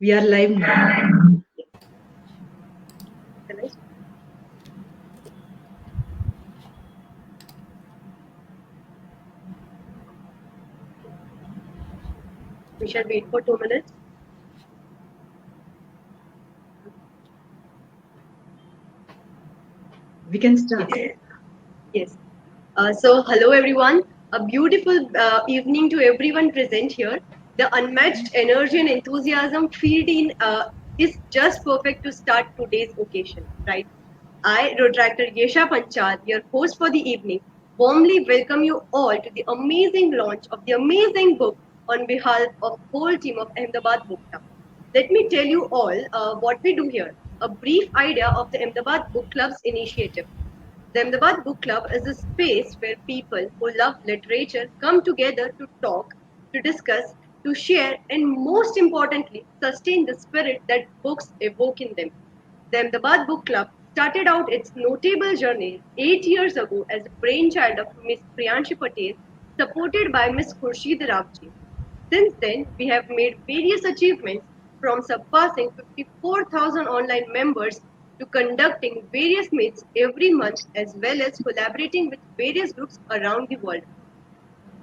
We are live now. We shall wait for 2 minutes. We can start. Yes. So, hello everyone. A beautiful evening to everyone present here. The unmatched energy and enthusiasm filled in is just perfect to start today's occasion, right? I, Dr. Yesha Panchal, your host for the evening, warmly welcome you all to the amazing launch of the amazing book on behalf of whole team of Ahmedabad Book Club. Let me tell you all what we do here. A brief idea of the Ahmedabad Book Club's initiative. The Ahmedabad Book Club is a space where people who love literature come together to talk, to discuss, to share, and most importantly, sustain the spirit that books evoke in them. The Ahmedabad Book Club started out its notable journey 8 years ago as a brainchild of Miss Priyanshi Patel, supported by Miss Khurshid Ravji. Since then, we have made various achievements from surpassing 54,000 online members to conducting various meets every month as well as collaborating with various groups around the world.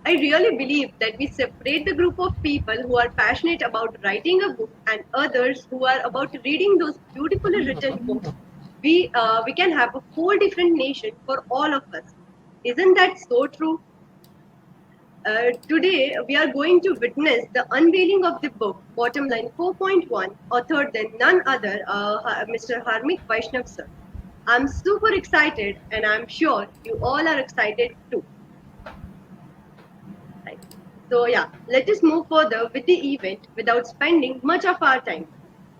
I really believe that we separate the group of people who are passionate about writing a book and others who are about reading those beautifully written books. We can have a whole different nation for all of us. Isn't that so true? Today, we are going to witness the unveiling of the book Bottom Line 4.1, authored than none other, Mr. Harmick Vaishnav sir. I'm super excited, and I'm sure you all are excited too. Right. So, yeah, let us move further with the event without spending much of our time.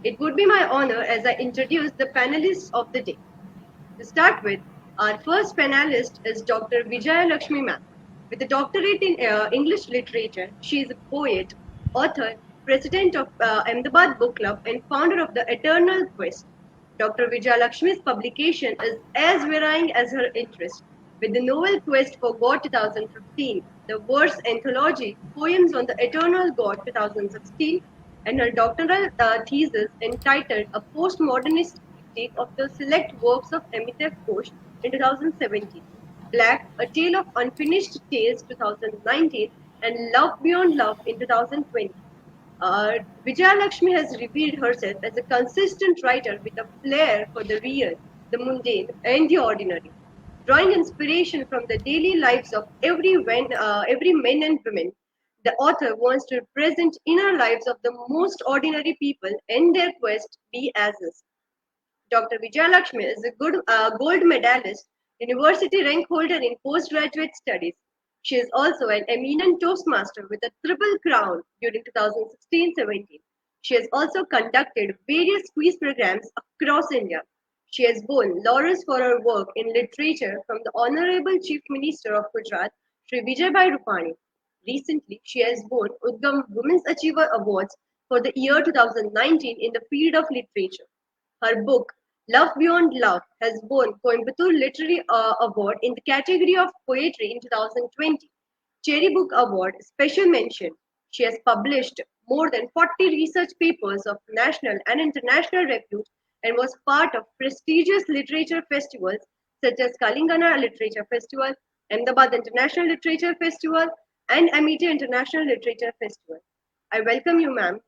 It would be my honor as I introduce the panelists of the day. To start with, our first panelist is Dr. Vijaya Lakshmi ma'am. With a doctorate in English literature, she is a poet, author, president of Ahmedabad Book Club, and founder of the Eternal Quest. Dr. Vijaya Lakshmi's publication is as varying as her interest. With the novel Quest for God 2015, the verse anthology Poems on the Eternal God 2016, and her doctoral thesis entitled A Postmodernist Critique of the Select Works of Amitav Ghosh in 2017, Black, A Tale of Unfinished Tales 2019, and Love Beyond Love in 2020. Vijayalakshmi has revealed herself as a consistent writer with a flair for the real, the mundane, and the ordinary. Drawing inspiration from the daily lives of every men and women, the author wants to represent inner lives of the most ordinary people in their quest be as is. Dr. Vijayalakshmi is a gold medalist, university rank holder in postgraduate studies. She is also an eminent Toastmaster with a triple crown during 2016-17. She has also conducted various quiz programs across India. She has won laurels for her work in literature from the Honorable Chief Minister of Gujarat, Sri Vijaybai Rupani. Recently, she has won Udgam Women's Achiever Awards for the year 2019 in the field of literature. Her book, Love Beyond Love, has won Coimbatore Literary Award in the category of poetry in 2020. Cherry Book Award Special Mention. She has published more than 40 research papers of national and international repute and was part of prestigious literature festivals such as Kalingana Literature Festival, Ahmedabad International Literature Festival, and Amity International Literature Festival. I welcome you, ma'am.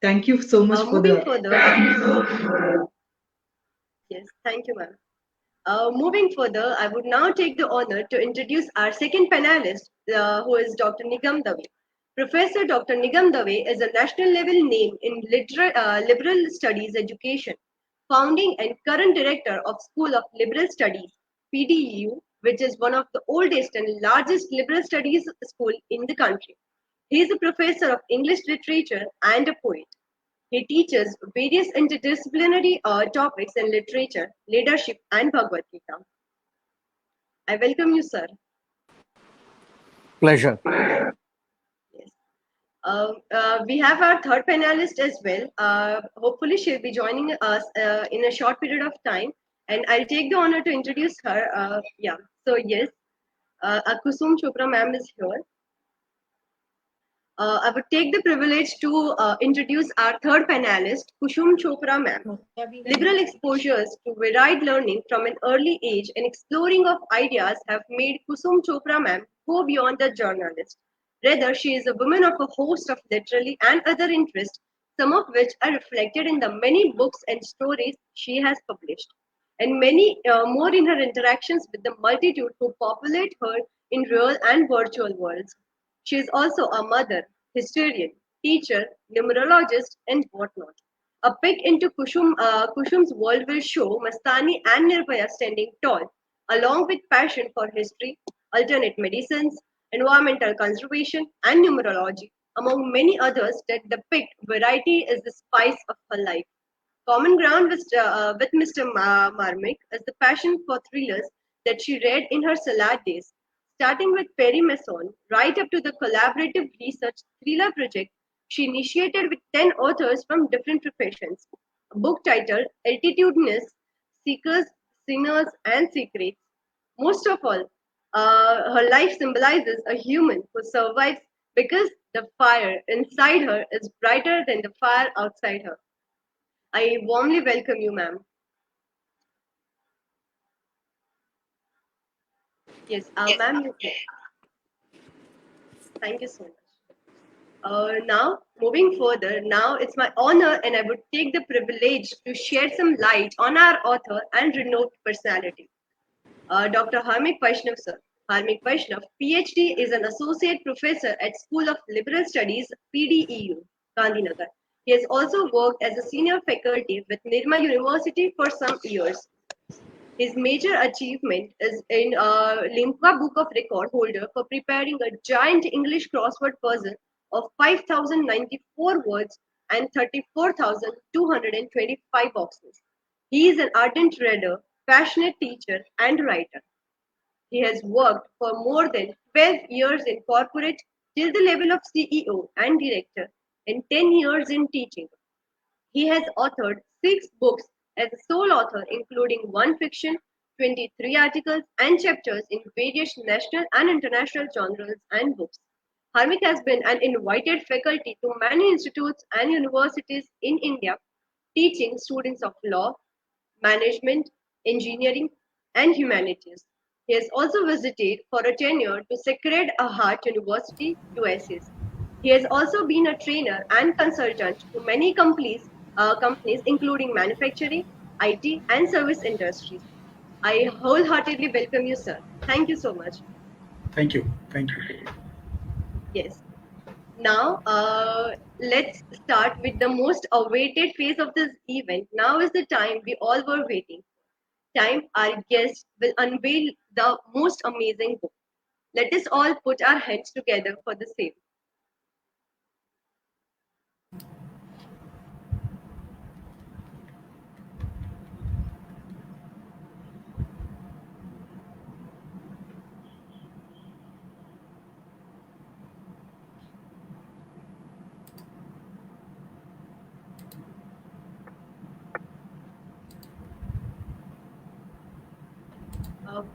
Thank you so much for Moving the. further, yes, thank you, ma'am. Moving further, I would now take the honor to introduce our second panelist, who is Dr. Nigam Dave. Professor Dr. Nigam Dave is a national level name in liberal studies education, founding and current director of School of Liberal Studies, PDU, which is one of the oldest and largest liberal studies school in the country. He is a professor of English literature and a poet. He teaches various interdisciplinary topics in literature, leadership, and Bhagavad Gita. I welcome you, sir. Pleasure. Yes. We have our third panelist as well. Hopefully, she'll be joining us in a short period of time, and I'll take the honor to introduce her. Yeah. So yes, Kusum Chopra ma'am is here. I would take the privilege to introduce our third panelist, Kushum Chopra ma'am. Liberal exposures to varied learning from an early age and exploring of ideas have made Kusum Chopra ma'am go beyond the journalist. Rather, she is a woman of a host of literary and other interests, some of which are reflected in the many books and stories she has published, and many more in her interactions with the multitude who populate her in real and virtual worlds. She is also a mother, historian, teacher, numerologist, and whatnot. A peek into Kushum's world will show Mastani and Nirbhaya standing tall, along with passion for history, alternate medicines, environmental conservation, and numerology, among many others that depict variety is the spice of her life. Common ground with Mr. Marmick is the passion for thrillers that she read in her salad days, starting with Perry Mason right up to the collaborative research thriller project she initiated with 10 authors from different professions. A book titled Altitudinous Seekers, Sinners, and Secrets. Most of all, her life symbolizes a human who survives because the fire inside her is brighter than the fire outside her. I warmly welcome you, ma'am. Yes, ma'am, thank you so much. Now, moving further, now it's my honor and I would take the privilege to shed some light on our author and renowned personality, Dr. Harmick Vaishnav, sir. Harmick Vaishnav, PhD, is an associate professor at School of Liberal Studies, PDEU, Gandhinagar. He has also worked as a senior faculty with Nirma University for some years. His major achievement is in Limca Book of Record holder for preparing a giant English crossword puzzle of 5,094 words and 34,225 boxes. He is an ardent reader, passionate teacher, and writer. He has worked for more than 12 years in corporate till the level of CEO and director and 10 years in teaching. He has authored 6 books as a sole author, including one fiction, 23 articles, and chapters in various national and international journals and books. Harmick has been an invited faculty to many institutes and universities in India, teaching students of law, management, engineering, and humanities. He has also visited for a tenure to Sacred Heart University, USA. He has also been a trainer and consultant to many companies including manufacturing, IT, and service industries. I wholeheartedly welcome you, sir. Thank you so much. Thank you. Thank you. Yes. Now, let's start with the most awaited phase of this event. Now is the time we all were waiting. Time our guest will unveil the most amazing book. Let us all put our heads together for the same.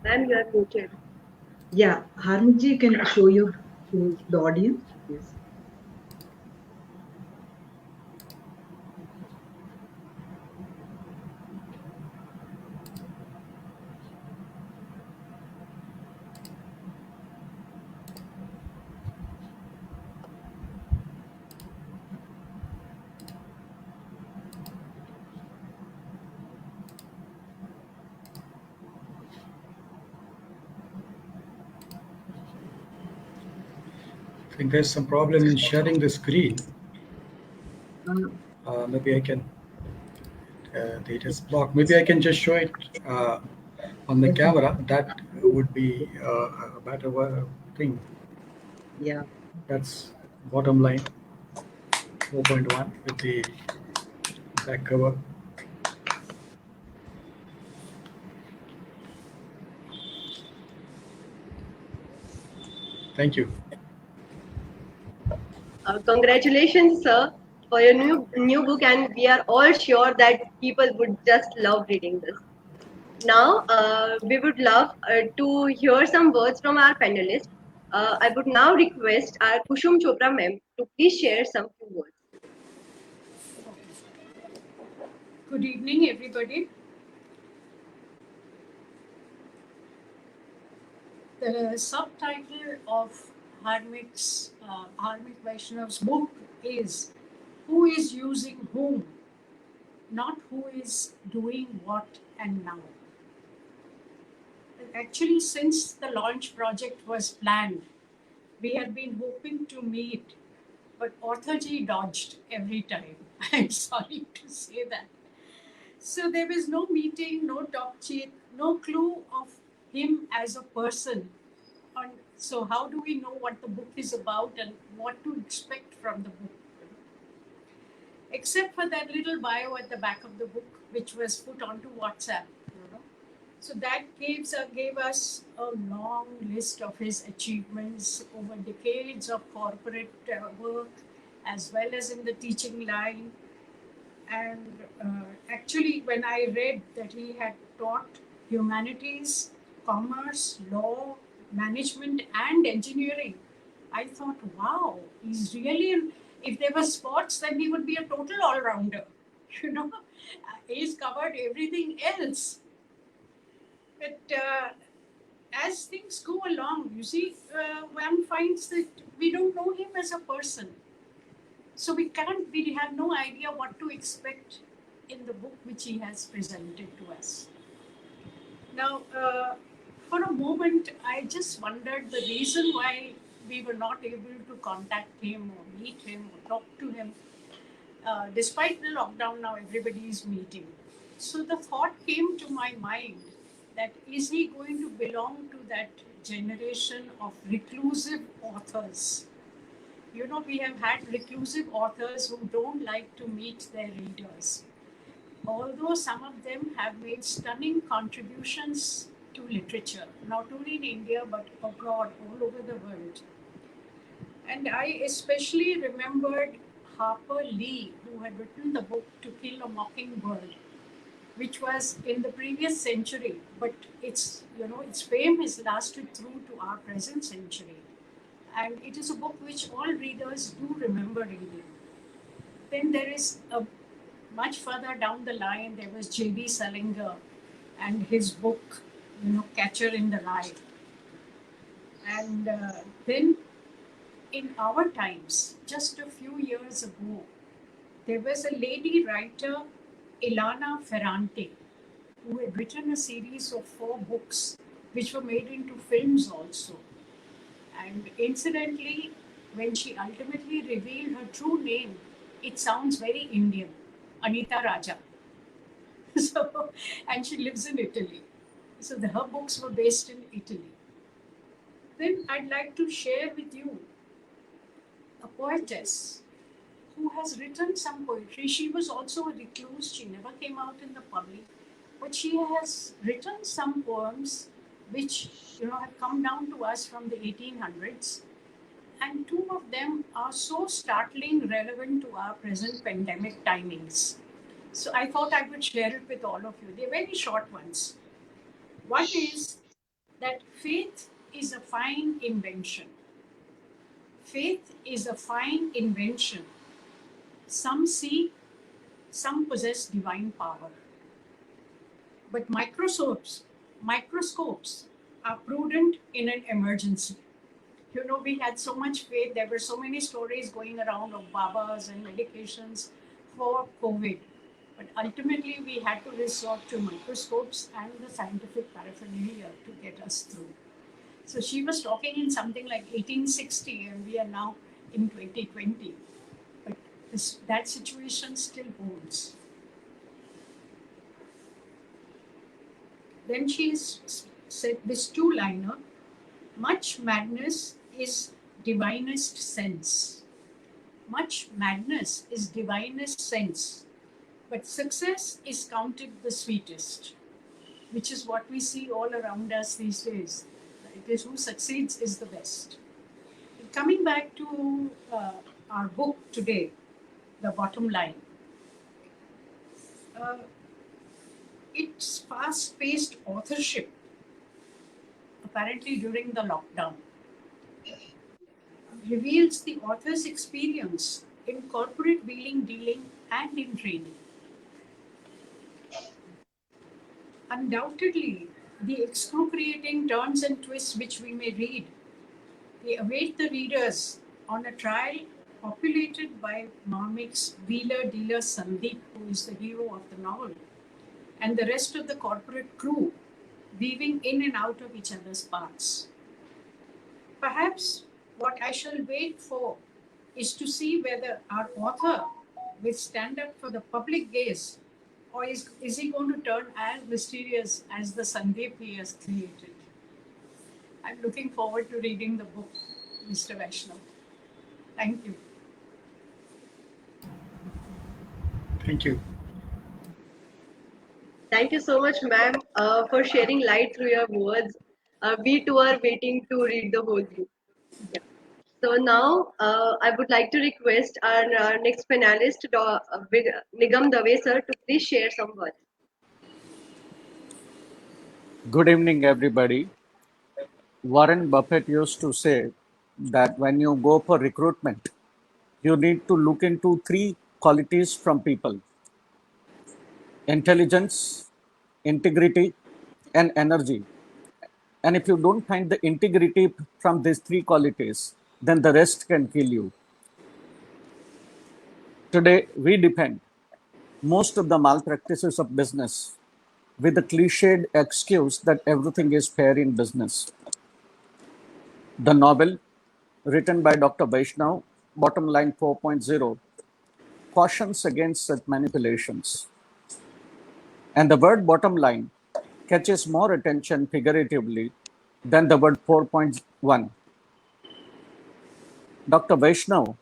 Ma'am, you are muted. Yeah, Harmji can show you to the audience. Yes. I think there's some problem in sharing the screen. Maybe I can. It is blocked. Maybe I can just show it on the camera. That would be a better thing. Yeah. That's bottom line 4.1 with the back cover. Thank you. Congratulations, sir, for your new book, and we are all sure that people would just love reading this. Now, we would love to hear some words from our panelists. I would now request our Kushum Chopra ma'am to please share some few words. Good evening, everybody. The subtitle of Harmick Vaishnav's book is "Who is using whom, not who is doing what and now." Actually, since the launch project was planned, we had been hoping to meet, but authorgy dodged every time. I'm sorry to say that. So there was no meeting, no talk sheet, no clue of him as a person. So how do we know what the book is about and what to expect from the book? Except for that little bio at the back of the book, which was put onto WhatsApp. So that gave us a long list of his achievements over decades of corporate work, as well as in the teaching line. And actually, when I read that he had taught humanities, commerce, law, management, and engineering, I thought, wow, he's really, if there were sports, then he would be a total all rounder. He's covered everything else. But as things go along, you see, one finds that we don't know him as a person. So we have no idea what to expect in the book which he has presented to us. Now, for a moment, I just wondered the reason why we were not able to contact him or meet him or talk to him. Despite the lockdown, now everybody is meeting. So the thought came to my mind that is he going to belong to that generation of reclusive authors? We have had reclusive authors who don't like to meet their readers. Although some of them have made stunning contributions to literature, not only in India but abroad, all over the world. And I especially remembered Harper Lee, who had written the book To Kill a Mockingbird, which was in the previous century, but its fame has lasted through to our present century. And it is a book which all readers do remember reading. Then there is much further down the line, there was J.D. Salinger and his book, Catcher in the Rye. And then in our times, just a few years ago, there was a lady writer, Ilana Ferrante, who had written a series of 4 books which were made into films also. And incidentally, when she ultimately revealed her true name, it sounds very Indian, Anita Raja. And she lives in Italy. So her books were based in Italy. Then I'd like to share with you a poetess who has written some poetry. She was also a recluse. She never came out in the public. But she has written some poems which have come down to us from the 1800s, and 2 of them are so startling relevant to our present pandemic timings. So I thought I would share it with all of you. They're very short ones. One is that faith is a fine invention. Faith is a fine invention. Some see, some possess divine power. But microscopes are prudent in an emergency. We had so much faith. There were so many stories going around of babas and medications for COVID. But ultimately, we had to resort to microscopes and the scientific paraphernalia to get us through. So she was talking in something like 1860, and we are now in 2020. But that situation still holds. Then she said this 2-liner, much madness is divinest sense. Much madness is divinest sense, but success is counted the sweetest, which is what we see all around us these days. It is who succeeds is the best. Coming back to our book today, The Bottom Line. Its fast-paced authorship, apparently during the lockdown, reveals the author's experience in corporate wheeling, dealing, and in training. Undoubtedly, the excruciating turns and twists which we may read, they await the readers on a trial populated by Marmik's wheeler dealer Sandeep, who is the hero of the novel, and the rest of the corporate crew, weaving in and out of each other's paths. Perhaps what I shall wait for is to see whether our author will stand up for the public gaze, or is he going to turn as mysterious as the Sandeep he has created? I'm looking forward to reading the book, Mr. Vaishnav. Thank you. Thank you. Thank you so much, ma'am, for sharing light through your words. We too are waiting to read the whole book. Yeah. So now I would like to request our next panelist, Nigam Dave sir, to please share some words. Good evening, everybody. Warren Buffett used to say that when you go for recruitment, you need to look into three qualities from people: intelligence, integrity, and energy. And if you don't find the integrity from these three qualities, then the rest can kill you. Today, we depend most of the malpractices of business with the cliched excuse that everything is fair in business. The novel, written by Dr. Vaishnav, Bottom Line 4.0, cautions against such manipulations. And the word bottom line catches more attention figuratively than the word 4.1. Dr. Vaishnav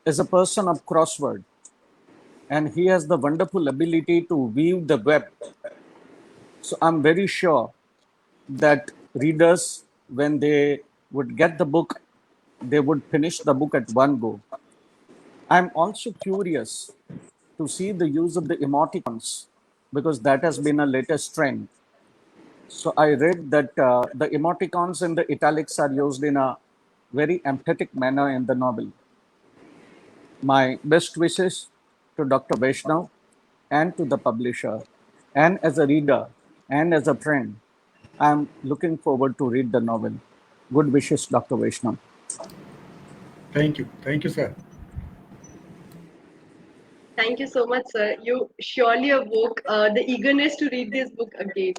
is a person of crossword, and he has the wonderful ability to weave the web. So I'm very sure that readers, when they would get the book, they would finish the book at one go. I'm also curious to see the use of the emoticons, because that has been a latest trend. So I read that the emoticons and the italics are used in a very emphatic manner in the novel. My best wishes to Dr. Vaishnav and to the publisher, and as a reader and as a friend. I'm looking forward to read the novel. Good wishes, Dr. Vaishnav. Thank you. Thank you, sir. Thank you so much, sir. You surely awoke the eagerness to read this book again.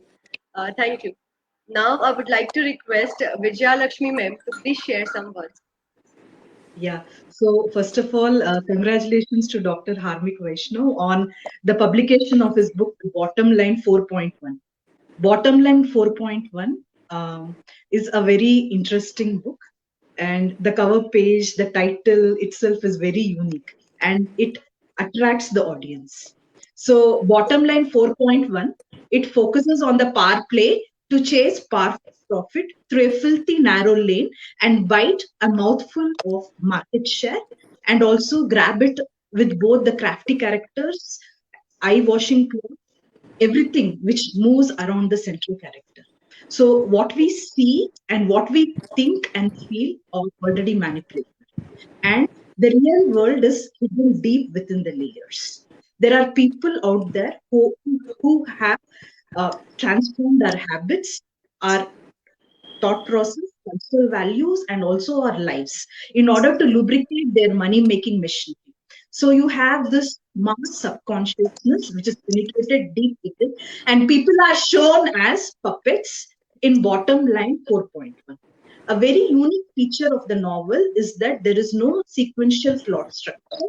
Thank you. Now I would like to request Vijaya Lakshmi ma'am to please share some words. Yeah. So first of all, congratulations to Dr. Harmick Vaishnav on the publication of his book, Bottom Line 4.1. Bottom Line 4.1 is a very interesting book, and the cover page, the title itself is very unique, and it attracts the audience. So Bottom Line 4.1, it focuses on the power play to chase power profit through a filthy narrow lane and bite a mouthful of market share, and also grab it with both the crafty characters, eye-washing clothes, everything which moves around the central character. So what we see and what we think and feel are already manipulated. And the real world is hidden deep within the layers. There are people out there who have transformed our habits, our thought process, cultural values, and also our lives in order to lubricate their money-making machinery. So you have this mass subconsciousness which is penetrated deep within, and people are shown as puppets in Bottom Line 4.1. A very unique feature of the novel is that there is no sequential plot structure,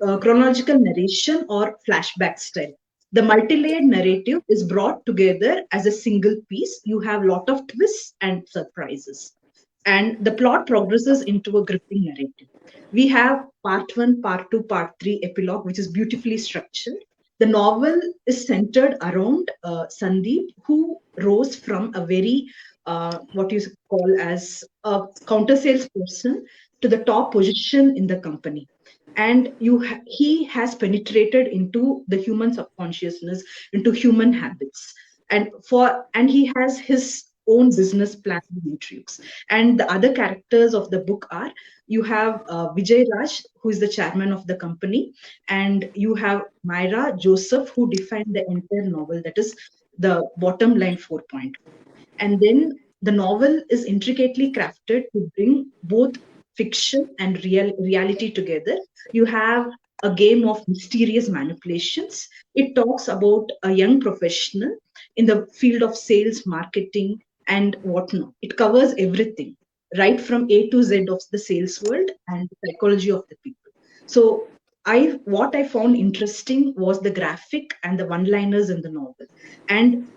chronological narration, or flashback style. The multi-layered narrative is brought together as a single piece. You have a lot of twists and surprises, and the plot progresses into a gripping narrative. We have part one, part two, part three epilogue, which is beautifully structured. The novel is centered around Sandeep, who rose from a very what you call as a counter salesperson to the top position in the company. And he has penetrated into the human subconsciousness, into human habits, and he has his own business plan and intrigues. And the other characters of the book are, you have Vijay Raj, who is the chairman of the company, and you have Myra Joseph, who defined the entire novel, that is the bottom line 4 point. And then the novel is intricately crafted to bring both fiction and reality together. You have a game of mysterious manipulations. It talks about a young professional in the field of sales, marketing, and whatnot. It covers everything, right from A to Z of the sales world and the psychology of the people. So what I found interesting was the graphic and the one-liners in the novel. And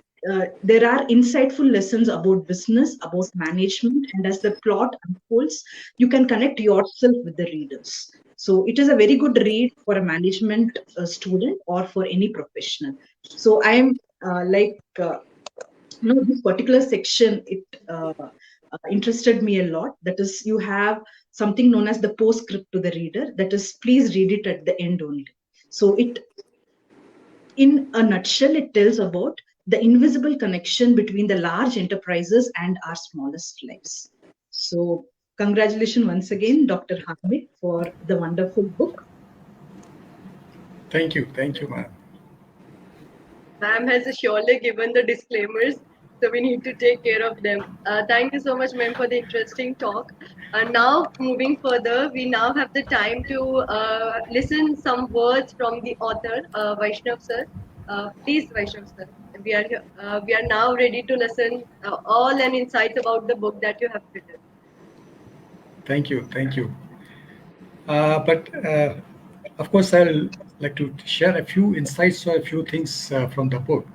there are insightful lessons about business, about management, and as the plot unfolds, you can connect yourself with the readers. So it is a very good read for a management student or for any professional. So I am this particular section, it interested me a lot. That is, you have something known as the postscript to the reader. That is, please read it at the end only. So it, in a nutshell, it tells about the invisible connection between the large enterprises and our smallest lives. So, congratulations once again, Dr. Hamid, for the wonderful book. Thank you, ma'am. Ma'am has surely given the disclaimers, so we need to take care of them. Thank you so much, ma'am, for the interesting talk. Now, moving further, we now have the time to listen some words from the author, Vaishnav sir. Please, Vaishnav sir, we are now ready to listen all and insights about the book that you have written. Thank you. But of course, I'll like to share a few insights or a few things from the book.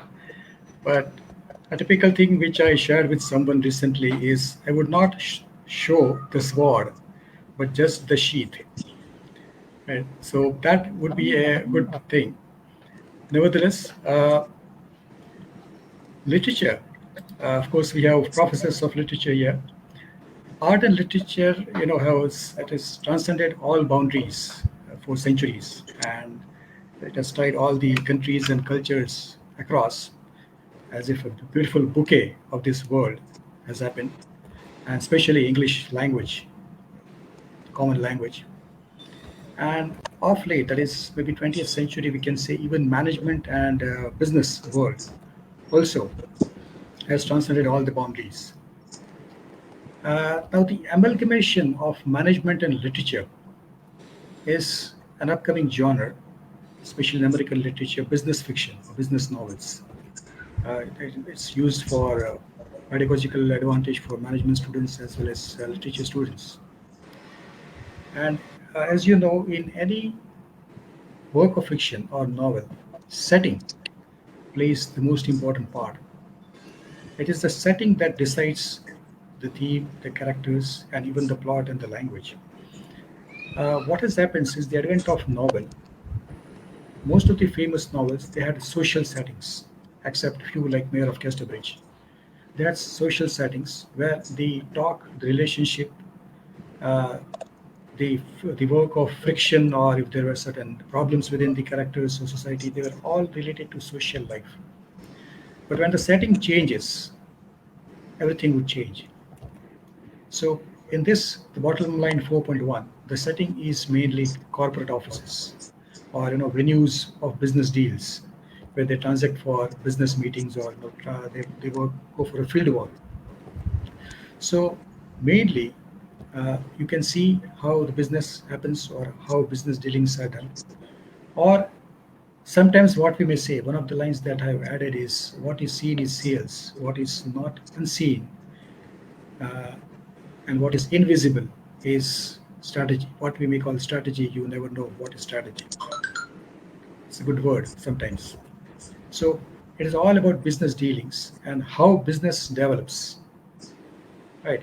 But a typical thing which I shared with someone recently is I would not show the sword, but just the sheath. Right? So that would be a good thing. Nevertheless, literature. Of course, we have professors of literature here. Art and literature, has transcended all boundaries for centuries, and it has tied all the countries and cultures across, as if a beautiful bouquet of this world has happened, and especially English language, common language. And of late, that is maybe 20th century, we can say even management and business world also has transcended all the boundaries. Now, the amalgamation of management and literature is an upcoming genre, especially in American literature, business fiction or business novels. It's used for pedagogical advantage for management students as well as literature students. And as you know, in any work of fiction or novel, setting plays the most important part. It is the setting that decides the theme, the characters, and even the plot and the language. What has happened since the advent of novel, most of the famous novels, they had social settings, except few like Mayor of Casterbridge. They had social settings where the talk, the relationship, uh, the work of friction, or if there were certain problems within the characters or society, they were all related to social life. But when the setting changes, everything would change. So in this, the bottom line 4.1, the setting is mainly corporate offices or venues of business deals where they transact for business meetings or they go for a field work. So mainly you can see how the business happens or how business dealings are done. Or sometimes what we may say, one of the lines that I've added is what is seen is sales, what is not unseen uh, and what is invisible is strategy. What we may call strategy, you never know what is strategy. It's a good word sometimes. So it is all about business dealings and how business develops. Right.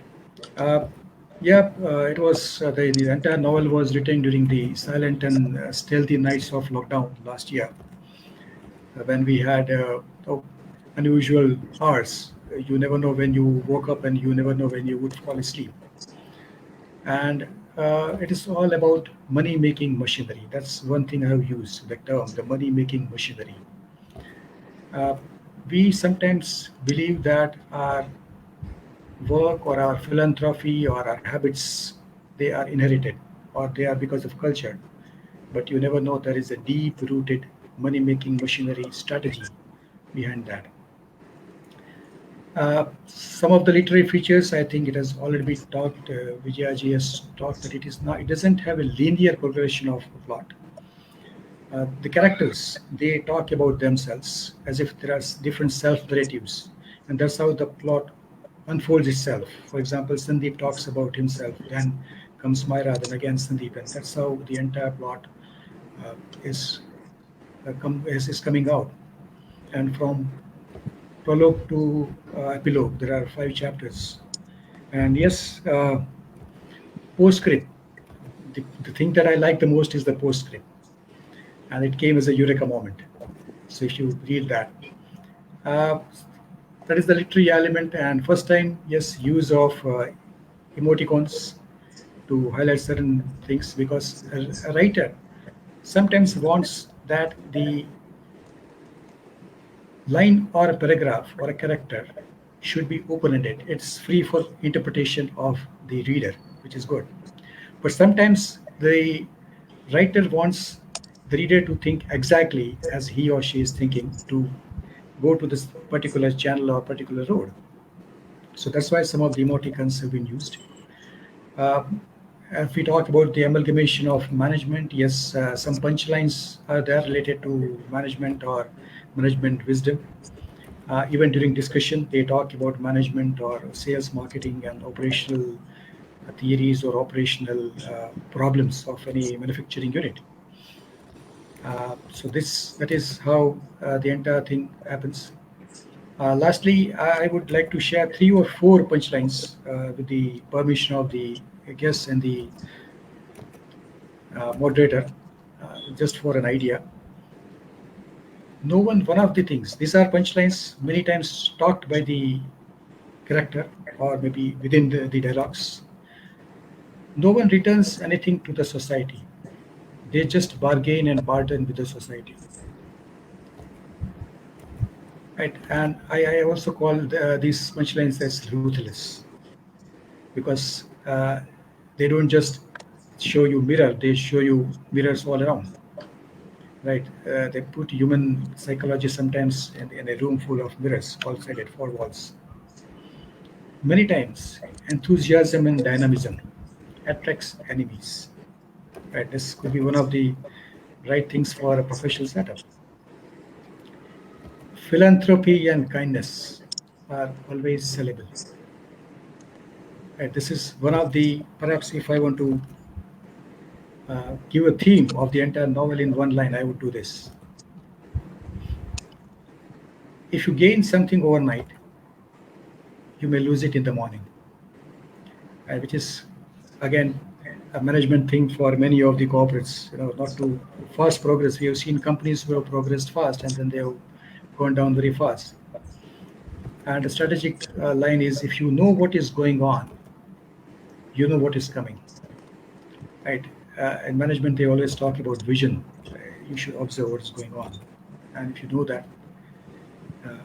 Uh, it was the entire novel was written during the silent and stealthy nights of lockdown last year, when we had unusual hours. You never know when you woke up, and you never know when you would fall asleep. And it is all about money making machinery. That's one thing I have used the term, the money making machinery. Uh, we sometimes believe that our work or our philanthropy or our habits, they are inherited or they are because of culture. But you never know there is a deep rooted money making machinery strategy behind that. Some of the literary features, I think it has already been talked. Vijayaji has talked that it is not. It doesn't have a linear progression of plot. The characters they talk about themselves as if there are different self narratives, and that's how the plot unfolds itself. For example, Sandeep talks about himself, then comes Myra, then again Sandeep, and that's how the entire plot uh, is, is coming out. And from prologue to epilogue, there are 5 chapters. And yes, postscript. The thing that I like the most is the postscript, and it came as a eureka moment. So if you read that, uh, that is the literary element. And first time, yes, use of emoticons to highlight certain things because a writer sometimes wants that the line or a paragraph or a character should be open-ended. It's free for interpretation of the reader, which is good. But sometimes the writer wants the reader to think exactly as he or she is thinking to go to this particular channel or particular road. So that's why some of the emoticons have been used. Uh, if we talk about the amalgamation of management, yes, some punchlines are there related to management or management wisdom. Even during discussion, they talk about management or sales, marketing, and operational theories or operational problems of any manufacturing unit. So this that is how the entire thing happens. Lastly, I would like to share 3 or 4 punchlines with the permission of the guests and the moderator, just for an idea. No one of the things, these are punchlines many times talked by the character or maybe within the dialogues. No one returns anything to the society. They just bargain and barter with the society. Right? And I also call these punchlines as ruthless because they don't just show you mirror, they show you mirrors all around. Right? They put human psychology sometimes in a room full of mirrors, all sided, 4 walls. Many times, enthusiasm and dynamism attracts enemies. Right? This could be one of the right things for a professional setup. Philanthropy and kindness are always sellable. Right? This is one of the, perhaps if I want to give a theme of the entire novel in one line, I would do this. If you gain something overnight, you may lose it in the morning, which is again a management thing for many of the corporates. Not to fast progress. We have seen companies who have progressed fast and then they have gone down very fast. And the strategic line is if you know what is going on, you know what is coming. Right? In management, they always talk about vision. You should observe what's going on, and if you know that, uh,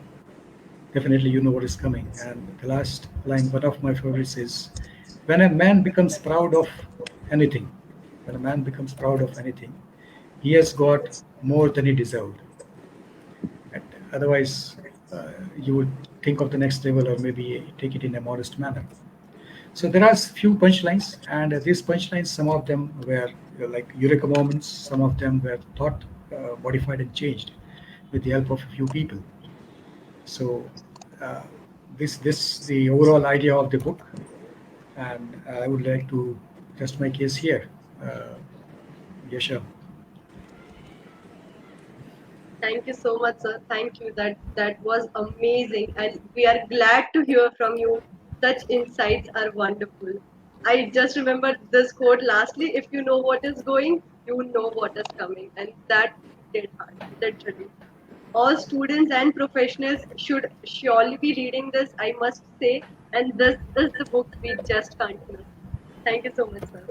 definitely you know what is coming. And the last line, one of my favorites, is when a man becomes proud of anything, when a man becomes proud of anything, he has got more than he deserved. And otherwise, you would think of the next level or maybe take it in a modest manner. So there are few punchlines, and these punchlines, some of them were like eureka moments, some of them were thought, modified, and changed with the help of a few people. So uh, this the overall idea of the book, and I would like to rest my case here. Uh, Yasha. Thank you so much, sir. Thank you. That was amazing, and we are glad to hear from you. Such insights are wonderful. I just remember this quote lastly: "If you know what is going, you know what is coming," and that did hard, literally. All students and professionals should surely be reading this, I must say, and this is the book we just can't miss. Thank you so much, sir.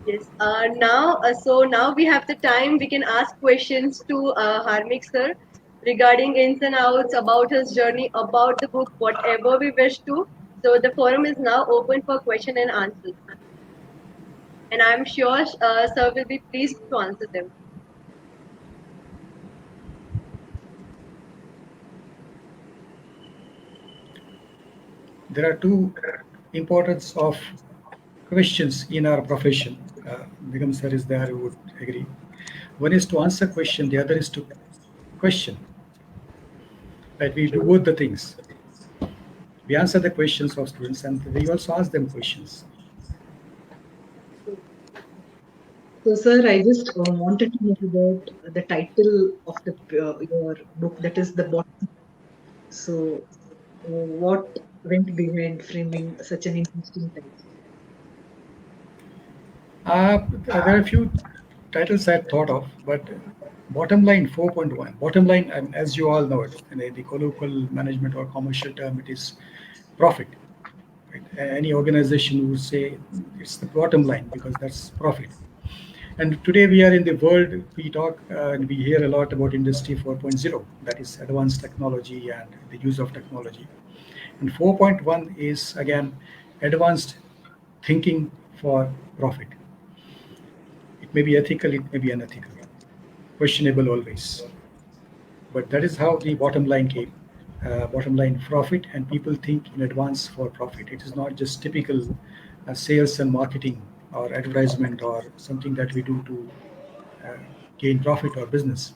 Yes. Now we have the time. We can ask questions to Harmik sir regarding ins and outs about his journey, about the book, whatever we wish to. So the forum is now open for question and answers. And I'm sure sir will be pleased to answer them. There are two importance of questions in our profession. Nigam sir is there who would agree. One is to answer question, the other is to question. Right? We do both the things. We answer the questions of students and we also ask them questions. So, sir, I just wanted to know about the title of your book, that is the bottom. So, what went behind framing such an interesting title? There are a few titles I thought of, but bottom line 4.1. Bottom line, and as you all know it, in the colloquial management or commercial term, it is profit. Right? Any organization would say it's the bottom line because that's profit. And today we are in the world, we talk and we hear a lot about Industry 4.0, that is advanced technology and the use of technology. And 4.1 is again advanced thinking for profit. It may be ethical, it may be unethical, questionable always. But that is how the bottom line came. Bottom line profit, and people think in advance for profit. It is not just typical sales and marketing or advertisement or something that we do to uh, gain profit or business.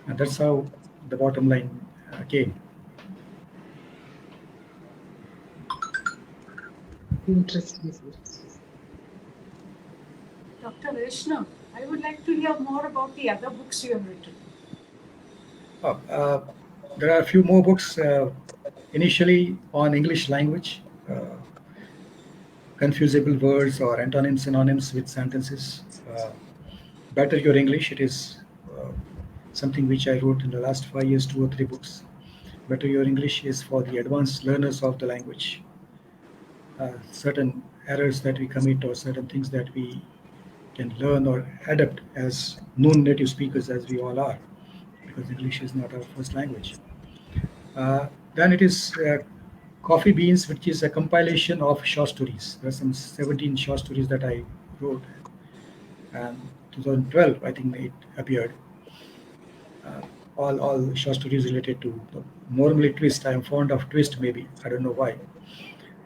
And that's how the bottom line came. Interesting, sir. Dr. Vaishnav, I would like to hear more about the other books you have written. Uh, there are a few more books initially on English language, confusable words or antonyms, synonyms with sentences. Better Your English, it is something which I wrote in the last 5 years, 2 or 3 books. Better Your English is for the advanced learners of the language. Certain errors that we commit or certain things that we can learn or adapt as non-native speakers, as we all are, because English is not our first language. Then it is Coffee Beans, which is a compilation of short stories. There are some 17 short stories that I wrote, and 2012 I think it appeared. Uh, all short stories related to normally twist. I am fond of twist, maybe I don't know why,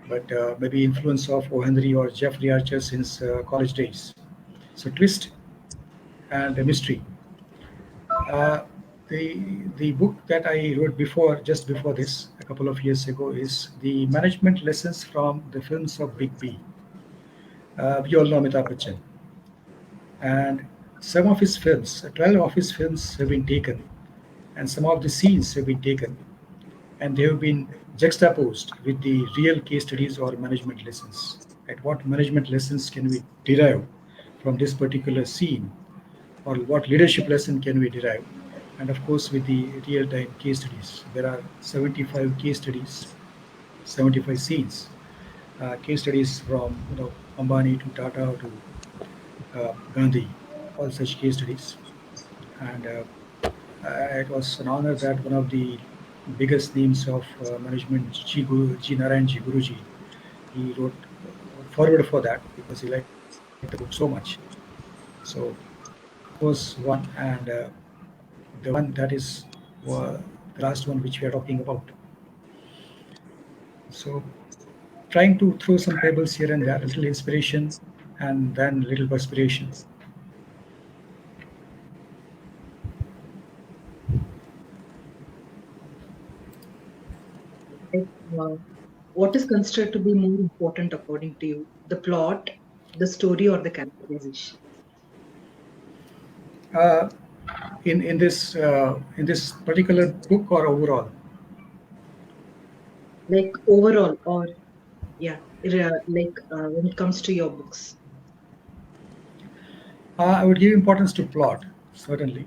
but maybe influence of O. Henry or Jeffrey Archer since college days. So twist and a mystery. Uh, the book that I wrote before, just before this, a couple of years ago, is the management lessons from the films of Big B. We all know Amitabh Bachchan, and some of his films, 12 of his films have been taken, and some of the scenes have been taken, and they have been juxtaposed with the real case studies or management lessons. At what management lessons can we derive from this particular scene, or what leadership lesson can we derive? And of course, with the real-time case studies, there are 75 case studies, 75 scenes, case studies from Ambani to Tata to Gandhi, all such case studies. And it was an honor that one of the biggest names of management, G. Narayan Ji, Guruji, he wrote forward for that because he liked the book so much. So that was one, and the one that is the last one which we are talking about. So trying to throw some pebbles here and there, a little inspiration and then little perspiration. Like, what is considered to be more important according to you? The plot, the story, or the characterization? Uh, in this particular book or overall? Like overall, or yeah, like when it comes to your books. I would give importance to plot, certainly.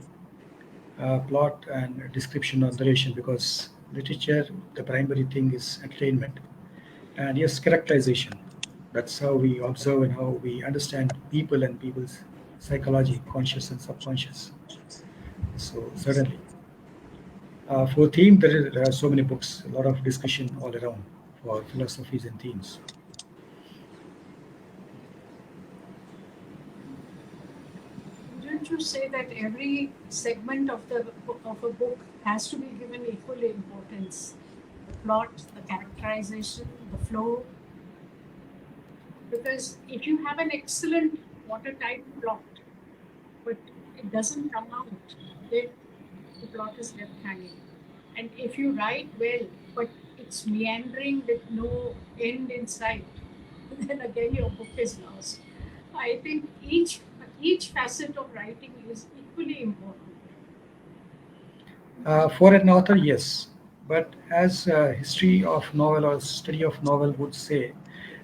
Plot and description of narration, because literature, the primary thing is entertainment. And yes, characterization. That's how we observe and how we understand people and people's psychology, conscious and subconscious. So certainly. For theme, there are so many books, a lot of discussion all around. for philosophies and themes. Wouldn't you say that every segment of a book has to be given equal importance? The plot, the characterization, the flow. Because if you have an excellent watertight plot, but it doesn't come out, then the plot is left hanging. And if you write well, but it's meandering with no end in sight, then again your book is lost. I think each facet of writing is equally important. For an author, yes, but as history of novel or study of novel would say,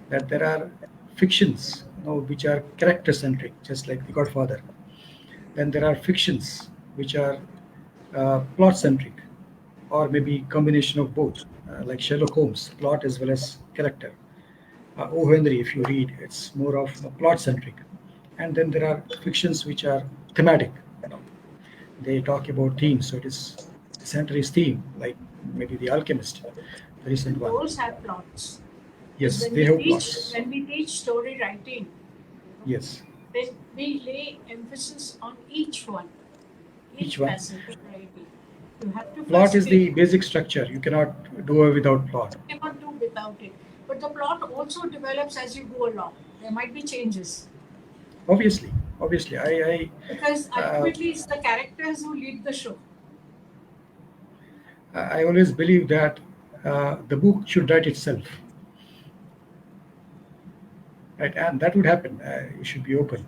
that there are fictions, which are character centric, just like The Godfather. Then there are fictions which are plot centric, or maybe combination of both, like Sherlock Holmes, plot as well as character. O. Henry, if you read, it's more of plot centric. And then there are fictions which are thematic. You know, they talk about themes, so it is the center is theme, like maybe The Alchemist, the recent Even one. those have plots. Because Yes, they have plots. when we teach story writing, you know, Yes, then we lay emphasis on each one, each each one. facet of writing. You have to Plot first is take the basic structure. You cannot do it without plot. cannot do without it. But the plot also develops as you go along. There might be changes. Obviously, obviously, Because uh, ultimately it's the characters who lead the show. I always believe that the book should write itself, right? And that would happen. You should be open.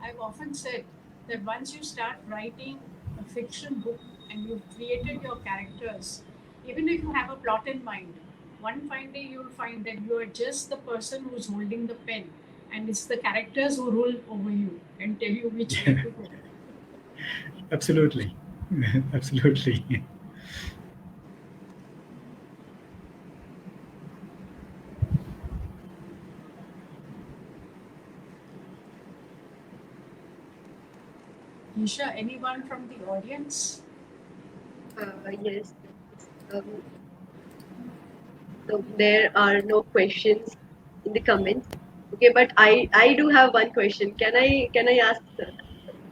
I've often said that once you start writing a fiction book and you've created your characters, even if you have a plot in mind, one fine day you'll find that you are just the person who's holding the pen, and it's the characters who rule over you and tell you which way to go. Absolutely, absolutely. Isha, anyone from the audience? Yes. Um, so there are no questions in the comments. Okay, but I do have one question. Can I ask, sir?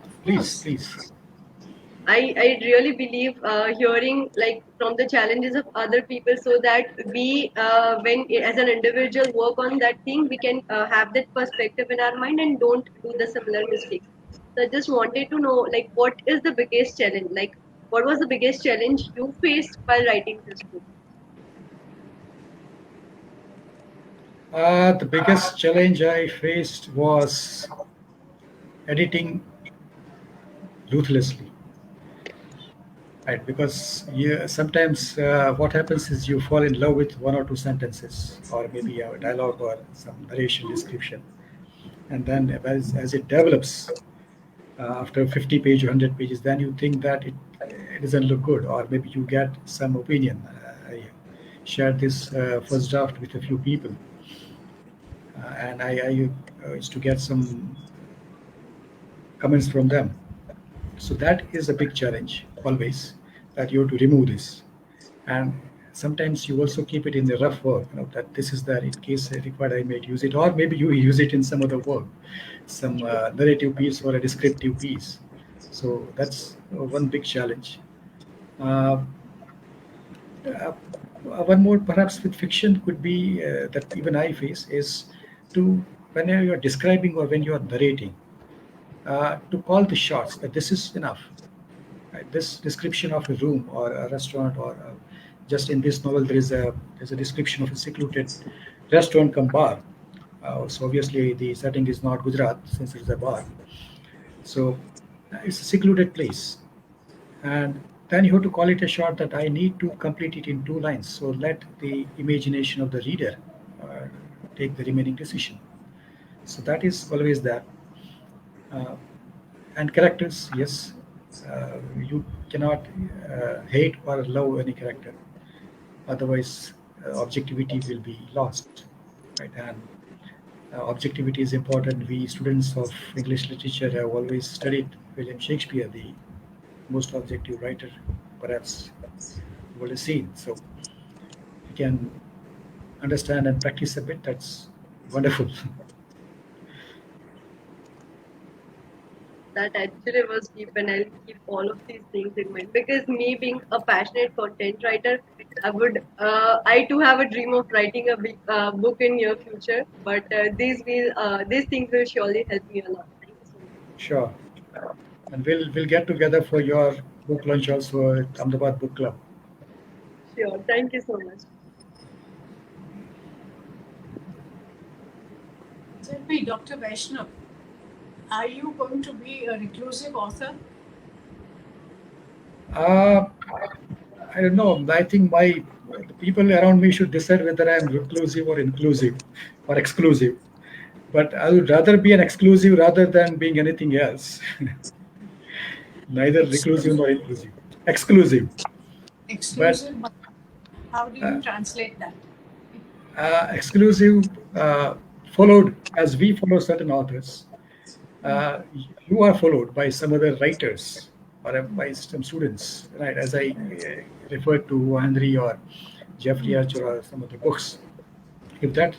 Of Please, course. please. I really believe hearing like from the challenges of other people, so that we when as an individual work on that thing, we can have that perspective in our mind and don't do the similar mistakes. So I just wanted to know, like, what is the biggest challenge? Like, what was the biggest challenge you faced while writing this book? The biggest challenge I faced was editing ruthlessly, right? Because sometimes what happens is you fall in love with one or two sentences, or maybe a dialogue or some narration description, and then as it develops after 50 pages or 100 pages, then you think that it doesn't look good, or maybe you get some opinion. I shared this first draft with a few people, and I used to get some comments from them. So that is a big challenge always, that you have to remove this. And sometimes you also keep it in the rough work, that this is there in case required I might use it, or maybe you use it in some other work, some narrative piece or a descriptive piece. So that's one big challenge. Uh, uh, One more perhaps with fiction could be that even I face is to, when you're describing or when you're narrating, to call the shots that this is enough. Right? This description of a room or a restaurant, or just in this novel, there's a description of a secluded restaurant come bar. So obviously the setting is not Gujarat since it's a bar. So it's a secluded place, and then you have to call it a shot that I need to complete it in 2 lines. So let the imagination of the reader uh, take the remaining decision. So that is always there. Uh, and characters, yes, you cannot hate or love any character, otherwise objectivity will be lost, right? And objectivity is important. We students of English literature have always studied William Shakespeare, the most objective writer perhaps the world has seen. So can understand and practice a bit, that's wonderful. That actually was deep, and I'll keep all of these things in mind. Because me being a passionate content writer, I too have a dream of writing a big book in near future. But these things will surely help me a lot. Thank you so much. Sure. And we'll get together for your book launch also at Ahmedabad Book Club. Sure, thank you so much. Tell me, Dr. Vaishnav, are you going to be a reclusive author? Uh, I don't know. I think the people around me should decide whether I am reclusive or inclusive or exclusive. But I would rather be an exclusive rather than being anything else. Neither reclusive nor Exclusive? inclusive. Exclusive. But Exclusive, but how do uh, you translate that? exclusive followed as we follow certain authors. Uh, you are followed by some other writers or by some students, right? As I referred to Henry or Jeffrey Archer or some of the books. If that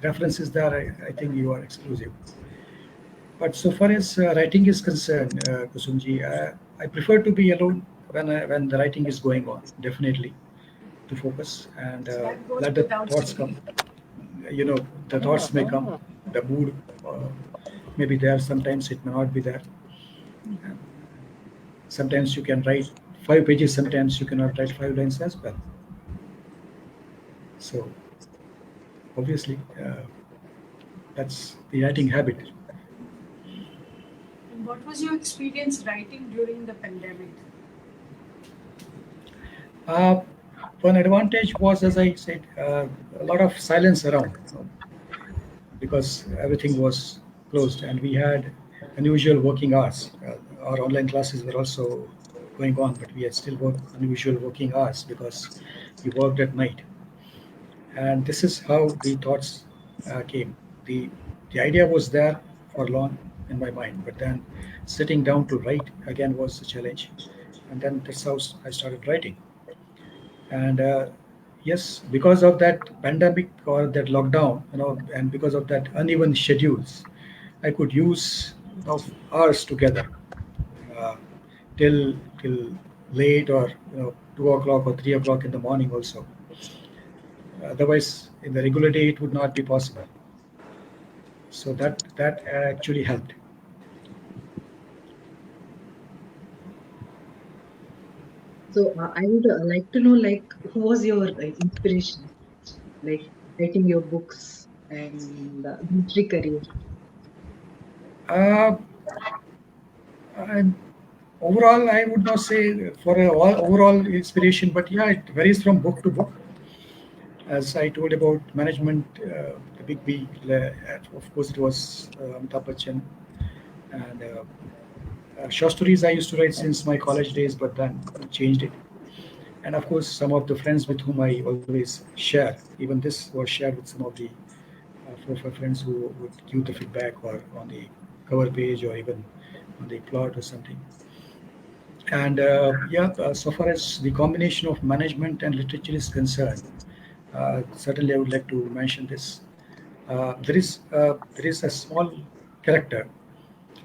reference is there, I think you are exclusive. But so far as writing is concerned, Kusumji, I prefer to be alone when the writing is going on, definitely, to focus and That goes let the without thoughts come. saying. The thoughts may come, the mood may be there, sometimes it may not be there. And sometimes you can write 5 pages, sometimes you cannot write 5 lines as well. So obviously, that's the writing habit. And what was your experience writing during the pandemic? Uh, One advantage was, as I said, a lot of silence around, because everything was closed and we had unusual working hours. Our online classes were also going on, but we had still unusual working hours because we worked at night. And this is how the thoughts came. The idea was there for long in my mind, but then sitting down to write again was a challenge. And then that's how I started writing. And yes, because of that pandemic or that lockdown, and because of that uneven schedules, I could use of hours together, uh, till late, or 2 o'clock or 3 o'clock in the morning also. Otherwise, in the regular day, it would not be possible. So that actually helped. So I would like to know, like, who was your inspiration, like writing your books and literary career? Uh, and overall, I would not say for overall inspiration, but yeah, it varies from book to book. As I told about management, the big B, of course, it was Amitabh Bachchan. And short stories I used to write since my college days, but then changed it. And of course, some of the friends with whom I always share. Even this was shared with some of the 4 or 5 friends who would give the feedback or on the cover page or even on the plot or something. And yeah, so far as the combination of management and literature is concerned, certainly I would like to mention this. There is a small character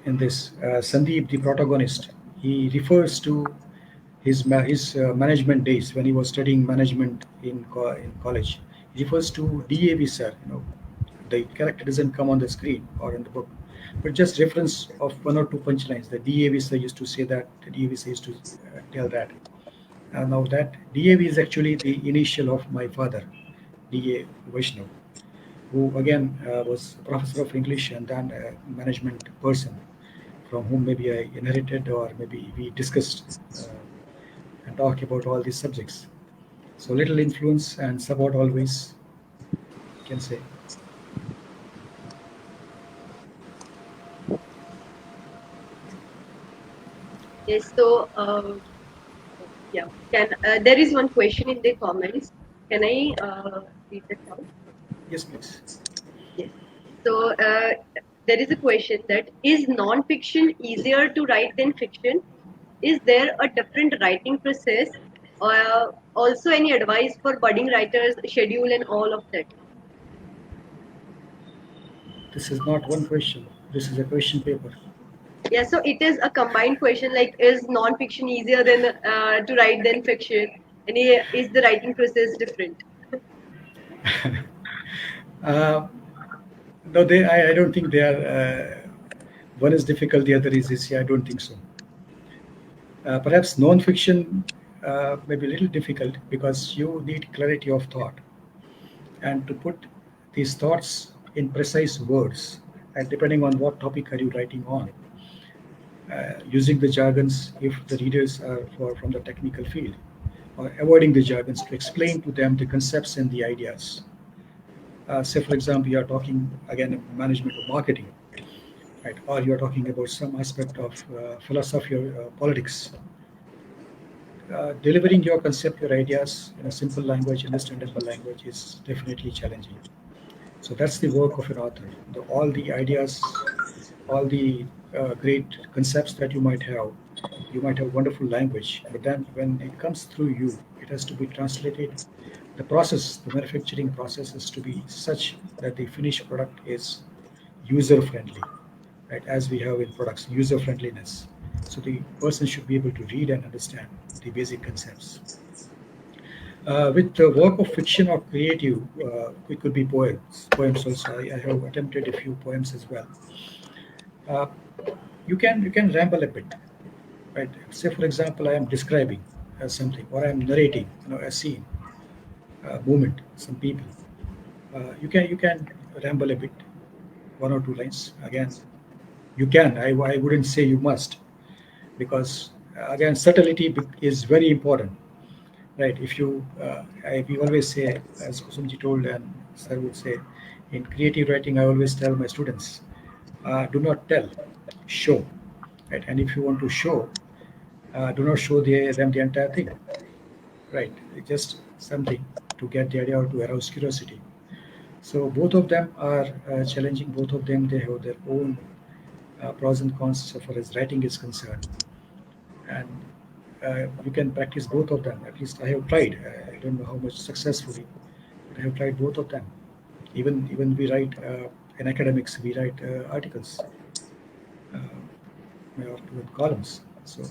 in this. Sandeep, the protagonist, he refers to his management days when he was studying management in college. He refers to DAV sir. The character doesn't come on the screen or in the book, but just reference of 1 or 2 punchlines. The DAV sir used to say that. The DAV sir used to tell that. Now that DAV is actually the initial of my father, DA Vaishnav, who again was a professor of English and then a management person from whom maybe I inherited or maybe we discussed and talk about all these subjects. So little influence and support always, I can say. Yes, so yeah, can there is one question in the comments. Can I read that out? Yes, please. Yes. So there is a question that is non-fiction easier to write than fiction? Is there a different writing process? Also, any advice for budding writers, schedule, and all of that? This is not one question. This is a question paper. Yeah, so it is a combined question like, is non-fiction easier than to write than fiction? And is the writing process different? Uh, no, I don't think they are. One is difficult, the other is easy. I don't think so. Perhaps non-fiction may be a little difficult because you need clarity of thought and to put these thoughts in precise words. And depending on what topic are you writing on, using the jargons if the readers are from the technical field, or avoiding the jargons to explain to them the concepts and the ideas. Say, for example, you are talking again management of marketing, right? Or you are talking about some aspect of philosophy or politics. Delivering your concept, your ideas in a simple language, understandable language is definitely challenging. So that's the work of an author. All the ideas, all the great concepts that you might have wonderful language, but then when it comes through you, it has to be translated. The process, the manufacturing process, is to be such that the finished product is user friendly, right? As we have in products, user friendliness. So the person should be able to read and understand the basic concepts. With the work of fiction or creative, it could be poems also. I have attempted a few poems as well. Uh, you can ramble a bit, right? Say for example, I am describing something, or I am narrating, a scene, a movement, some people. You can ramble a bit, one or two lines. Again, you can. I wouldn't say you must, because again, subtlety is very important. Right. If you, we always say, as Kusumji told and Sir would say, in creative writing, I always tell my students, do not tell, show. Right. And if you want to show, do not show them the entire thing. Right. Just something to get the idea or to arouse curiosity. So both of them are challenging. Both of them, they have their own pros and cons so far as writing is concerned. And you can practice both of them. At least I have tried. I don't know how much successfully, but I have tried both of them. Even we write in academics, we write articles, or with columns. So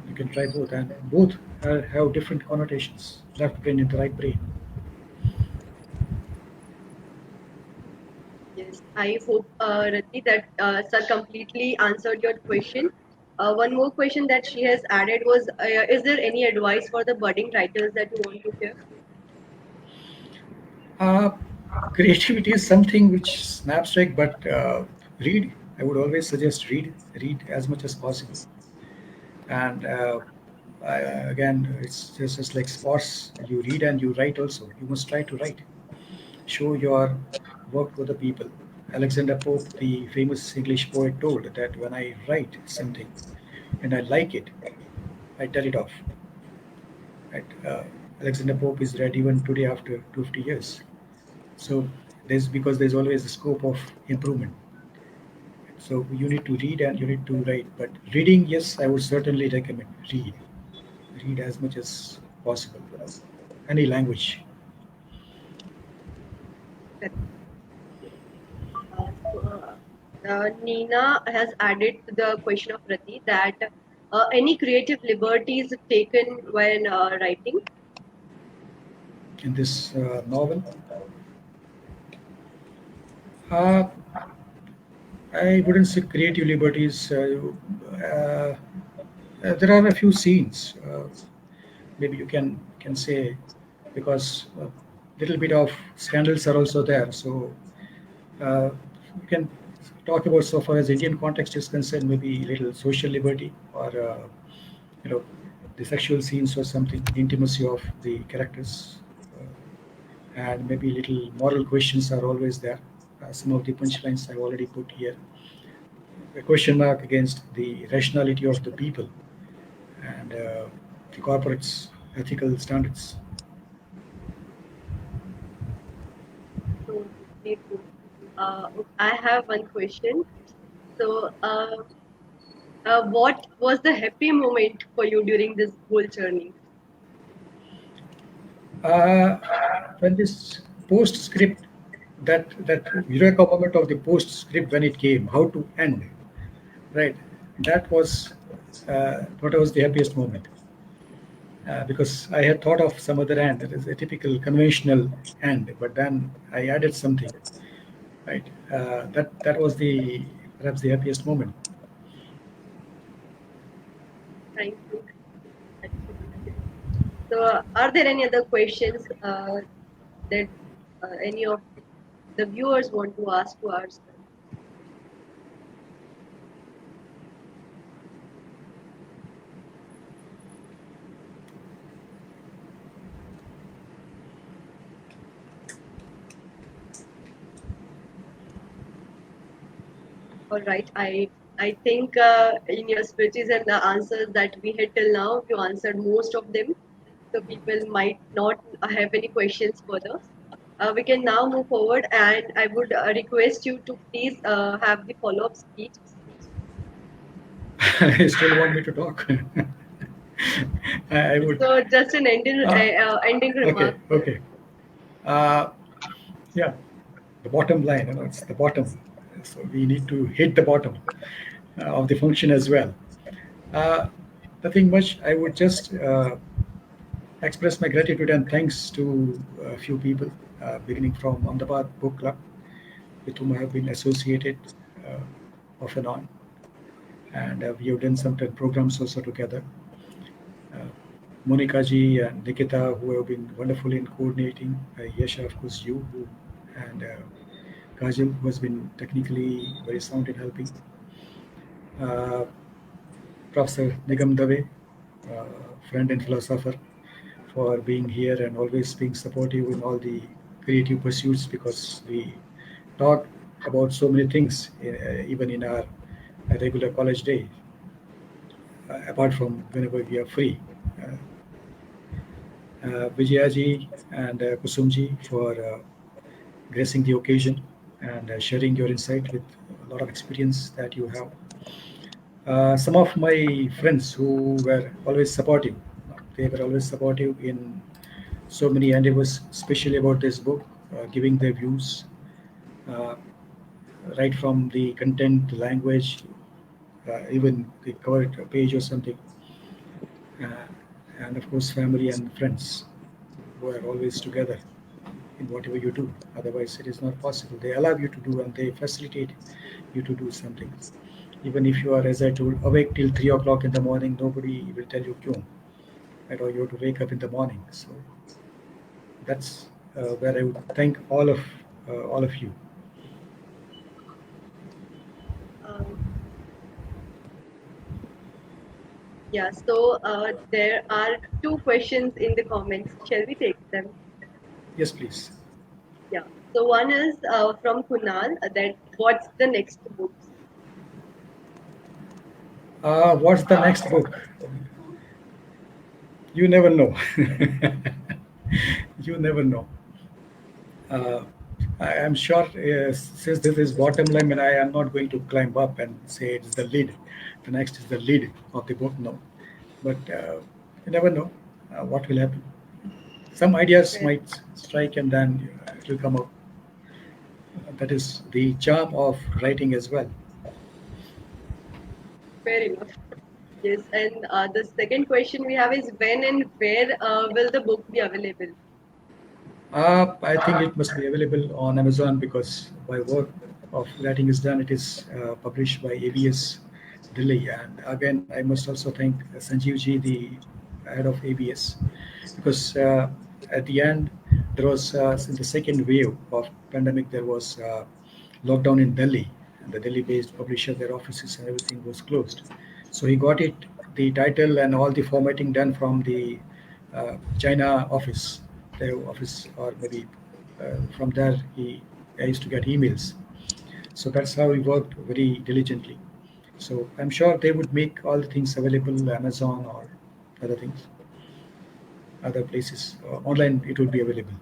you can try both, and both have different connotations. Left brain and the right brain. Yes, I hope, Rati, that Sir completely answered your question. One more question that she has added was, is there any advice for the budding writers that you want to share? Uh, Creativity is something which is an abstract, but read. I would always suggest read as much as possible. And I, again, it's just like sports. You read and you write also. You must try to write. Show your work to the people. Alexander Pope, the famous English poet, told that when I write something and I like it, I tell it off. Right? Alexander Pope is read even today after 250 years. So there's because there's always a scope of improvement. So you need to read and you need to write. But reading, yes, I would certainly recommend read as much as possible. Any language. Nina has added to the question of Rati that any creative liberties taken when writing? In this novel, uh, I wouldn't say creative liberties. There are a few scenes. Maybe you can say, because a little bit of scandals are also there. So you can talk about, so far as Indian context is concerned, maybe little social liberty, or you know the sexual scenes or something, intimacy of the characters, and maybe little moral questions are always there. Some of the punchlines I've already put here. A question mark against the rationality of the people and the corporate's ethical standards. So, very good. I have one question. So, What was the happy moment for you during this whole journey? Uh, when this postscript, that eureka moment of the postscript when it came, how to end, right? That was the happiest moment because I had thought of some other end. It is a typical conventional end, but then I added something, right? That was the perhaps the happiest moment. Thank you. Absolutely. So, are there any other questions that any of the viewers want to ask to us? All right. I think in your speeches and the answers that we had till now, you answered most of them. So people might not have any questions further. We can now move forward, and I would request you to please have the follow-up speech. I still want me to talk. I would. So just an Uh, ending okay, remark. okay. Uh, yeah, the bottom line, it's the bottom. So we need to hit the bottom of the function as well. Uh, Nothing much. I would just express my gratitude and thanks to a few people, beginning from Ahmedabad Book Club, with whom I have been associated off and on. And we have done some programs also together. Uh, Monica ji and Nikita, who have been wonderful in coordinating. Yasha, of course, you, who, and Kajal, who has been technically very sound in helping. Uh, Professor Nigam Dave, uh, friend and philosopher, for being here and always being supportive in all the creative pursuits because we talk about so many things even in our regular college day, apart from whenever we are free. Uh, Vijayaji and Kusumji for gracing the occasion and sharing your insight with a lot of experience that you have. Some of my friends who were always supportive, they were always supportive in so many endeavors, especially about this book, giving their views, uh, right from the content, the language, even the cover page or something, uh, and of course, family and friends who are always together in whatever you do. Otherwise, it is not possible. They allow you to do and they facilitate you to do something. Even if you are, as I told, awake till 3 o'clock in the morning, nobody will tell you kyun, right? Or you have to wake up in the morning. So that's where I would thank all of you. Um, yeah. So there are two questions in the comments. Shall we take them? Yes, please. Yeah. So one is from Kunal that what's the next book? What's the next book? You never know. You never know. Uh, I am sure since this is bottom line, and I am not going to climb up and say it's the lead. The next is the lead of the book. No, but you never know what will happen. Some ideas Fair, might strike, and then it will come up. That is the charm of writing as well. fair enough. Yes. And the second question we have is when and where will the book be available? I think it must be available on Amazon because my work of writing is done. It is published by ABS Delhi, and again, I must also thank Sanjeev ji, the head of ABS, because at the end there was in the second wave of pandemic there was lockdown in Delhi, and the Delhi-based publisher, their offices and everything was closed. So he got it, the title and all the formatting done from the China office, their office, or maybe from there I used to get emails. So that's how he worked very diligently. So I'm sure they would make all the things available, Amazon or other things, other places. Online, it would be available.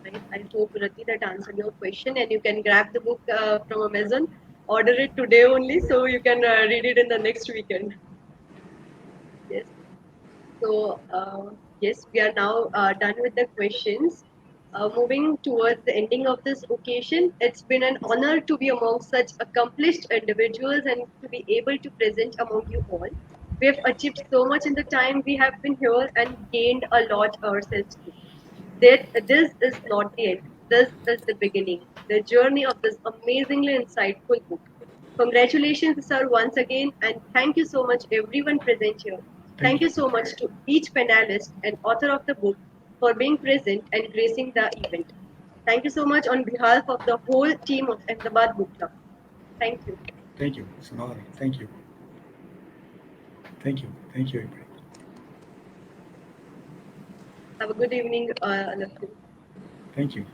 Right. I hope Rati that answered your question, and you can grab the book from Amazon. order it today only, so you can read it in the next weekend. Yes. So, yes, we are now done with the questions. Moving towards the ending of this occasion, it's been an honor to be among such accomplished individuals and to be able to present among you all. We have achieved so much in the time we have been here and gained a lot ourselves too. This is not the end. This is the beginning, the journey of this amazingly insightful book. Congratulations, sir, once again, and thank you so much, everyone present here. Thank Thank you. you so much to each panelist and author of the book for being present and gracing the event. Thank you so much on behalf of the whole team of Ahmedabad Book Club. Thank you. Thank you. It's an honor. Thank you. Thank you. Thank you, everybody. Have a good evening, all of you. Thank you.